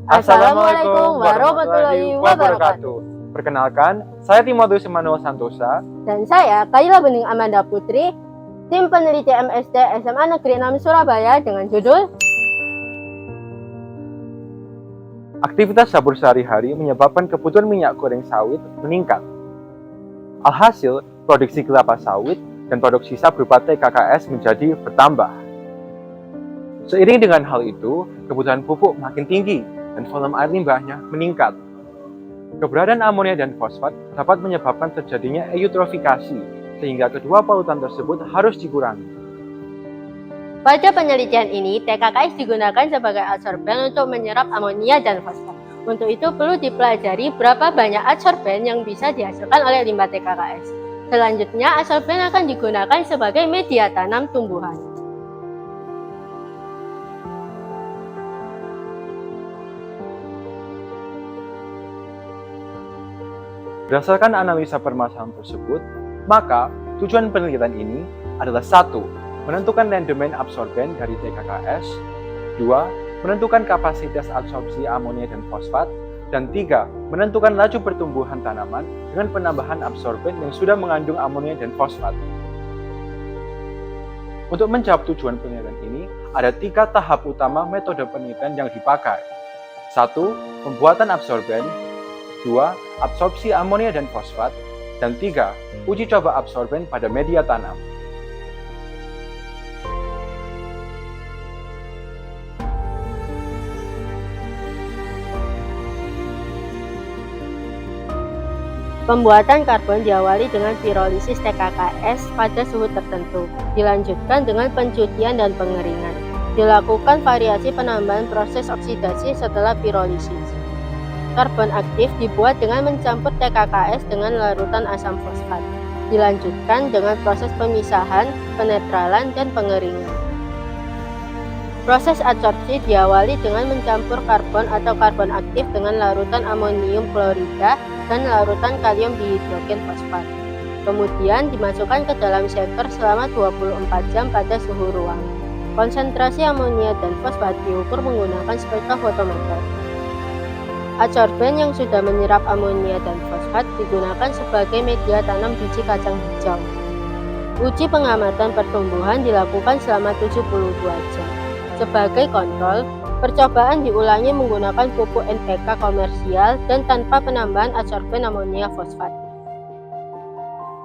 Assalamualaikum warahmatullahi wabarakatuh. Perkenalkan, saya Timotius Emmanuel Santosa. Dan saya Kaila Bening Amanda Putri, tim peneliti MSD SMA Negeri 6 Surabaya dengan judul Aktivitas dapur sehari-hari menyebabkan kebutuhan minyak goreng sawit meningkat. Alhasil, produksi kelapa sawit dan produk sisa berupa TKKS menjadi bertambah. Seiring dengan hal itu, kebutuhan pupuk makin tinggi dan volume air limbahnya meningkat. Keberadaan amonia dan fosfat dapat menyebabkan terjadinya eutrofikasi, sehingga kedua polutan tersebut harus dikurangi. Pada penelitian ini, TKKS digunakan sebagai adsorben untuk menyerap amonia dan fosfat. Untuk itu perlu dipelajari berapa banyak adsorben yang bisa dihasilkan oleh limbah TKKS. Selanjutnya, adsorben akan digunakan sebagai media tanam tumbuhan. Berdasarkan analisa permasalahan tersebut, maka tujuan penelitian ini adalah 1. Menentukan rendemen absorben dari TKKS, 2. Menentukan kapasitas absorpsi amonia dan fosfat, dan 3. Menentukan laju pertumbuhan tanaman dengan penambahan absorben yang sudah mengandung amonia dan fosfat. Untuk menjawab tujuan penelitian ini, ada 3 tahap utama metode penelitian yang dipakai. 1. Pembuatan absorben, 2. Absorpsi amonia dan fosfat, dan 3. Uji coba absorben pada media tanam. Pembuatan karbon diawali dengan pirolisis TKKS pada suhu tertentu, dilanjutkan dengan pencucian dan pengeringan. Dilakukan variasi penambahan proses oksidasi setelah pirolisis. Karbon aktif dibuat dengan mencampur TKKS dengan larutan asam fosfat. Dilanjutkan dengan proses pemisahan, penetralan, dan pengeringan. Proses adsorpsi diawali dengan mencampur karbon atau karbon aktif dengan larutan amonium klorida dan larutan kalium dihidrogen fosfat. Kemudian dimasukkan ke dalam shaker selama 24 jam pada suhu ruangan. Konsentrasi amonia dan fosfat diukur menggunakan spektrofotometer. Adsorben yang sudah menyerap amonia dan fosfat digunakan sebagai media tanam biji kacang hijau. Uji pengamatan pertumbuhan dilakukan selama 72 jam. Sebagai kontrol, percobaan diulangi menggunakan pupuk NPK komersial dan tanpa penambahan adsorben amonia fosfat.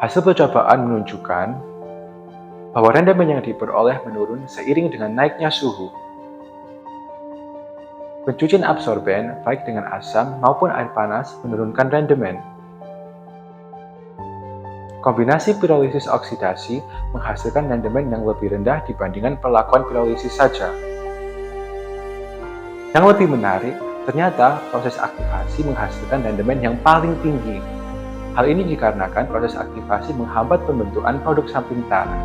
Hasil percobaan menunjukkan bahwa rendemen yang diperoleh menurun seiring dengan naiknya suhu. Pencucian absorben baik dengan asam maupun air panas menurunkan rendemen. Kombinasi pirolisis oksidasi menghasilkan rendemen yang lebih rendah dibandingkan perlakuan pirolisis saja. Yang lebih menarik, ternyata proses aktivasi menghasilkan rendemen yang paling tinggi. Hal ini dikarenakan proses aktivasi menghambat pembentukan produk samping tanah.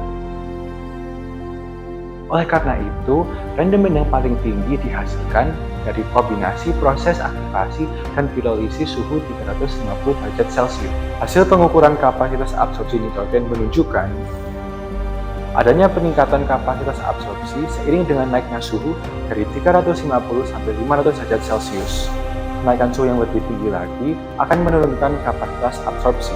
Oleh karena itu, rendemen yang paling tinggi dihasilkan dari kombinasi proses aktivasi dan pirolisis suhu 350 derajat Celcius. Hasil pengukuran kapasitas absorpsi nitrogen menunjukkan adanya peningkatan kapasitas absorpsi seiring dengan naiknya suhu dari 350 sampai 500 derajat Celcius. Kenaikan suhu yang lebih tinggi lagi akan menurunkan kapasitas absorpsi.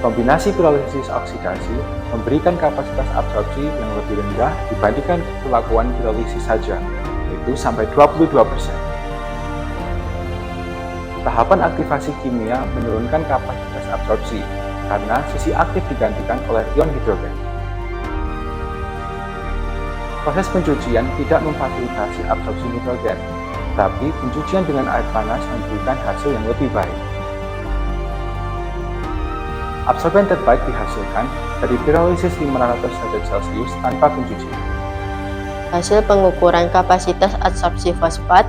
Kombinasi pirolisis oksidasi memberikan kapasitas absorpsi yang lebih rendah dibandingkan perlakuan pirolisis saja, yaitu sampai 22%. Tahapan aktivasi kimia menurunkan kapasitas absorpsi karena sisi aktif digantikan oleh ion hidrogen. Proses pencucian tidak memfasilitasi absorpsi nitrogen, tapi pencucian dengan air panas memberikan hasil yang lebih baik. Absorben terbaik dihasilkan dari pirolisis 500 derajat Celcius tanpa pencucian. Hasil pengukuran kapasitas adsorpsi fosfat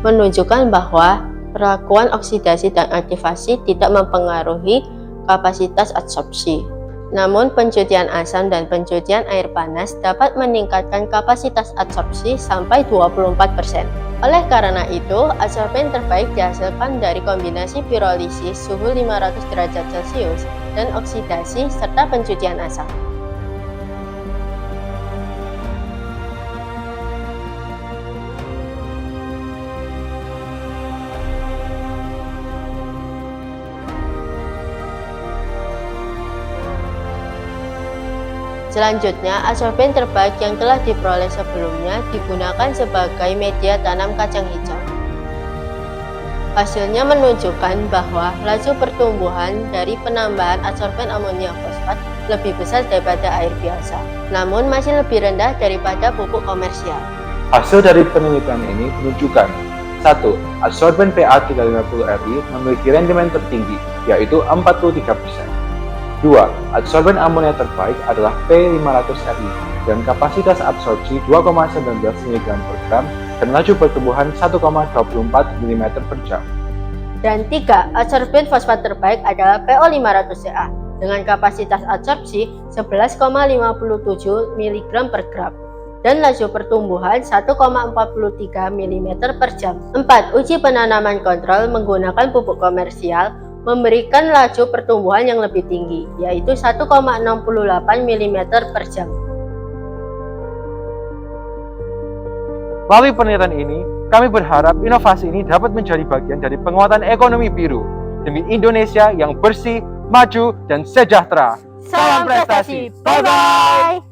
menunjukkan bahwa perlakuan oksidasi dan aktivasi tidak mempengaruhi kapasitas adsorpsi. Namun pencucian asam dan pencucian air panas dapat meningkatkan kapasitas adsorpsi sampai 24%. Oleh karena itu, adsorben terbaik dihasilkan dari kombinasi pirolisis suhu 500 derajat Celcius dan oksidasi serta pencucian asam. Selanjutnya, adsorben terbaik yang telah diperoleh sebelumnya digunakan sebagai media tanam kacang hijau. Hasilnya menunjukkan bahwa laju pertumbuhan dari penambahan adsorben amonia fosfat lebih besar daripada air biasa, namun masih lebih rendah daripada pupuk komersial. Hasil dari penelitian ini menunjukkan 1. Adsorben PA350RI memiliki rendemen tertinggi, yaitu 43%. 2. Adsorben amonia terbaik adalah P500RI dengan kapasitas absorpsi 2,19 mg per gram dan laju pertumbuhan 1,24 mm per jam. Dan 3. Adsorben fosfat terbaik adalah PO500CA dengan kapasitas absorpsi 11,57 mg per gram dan laju pertumbuhan 1,43 mm per jam. 4. Uji penanaman kontrol menggunakan pupuk komersial memberikan laju pertumbuhan yang lebih tinggi, yaitu 1,68 mm per jam. Melalui penelitian ini, kami berharap inovasi ini dapat menjadi bagian dari penguatan ekonomi biru demi Indonesia yang bersih, maju, dan sejahtera. Salam prestasi, bye-bye!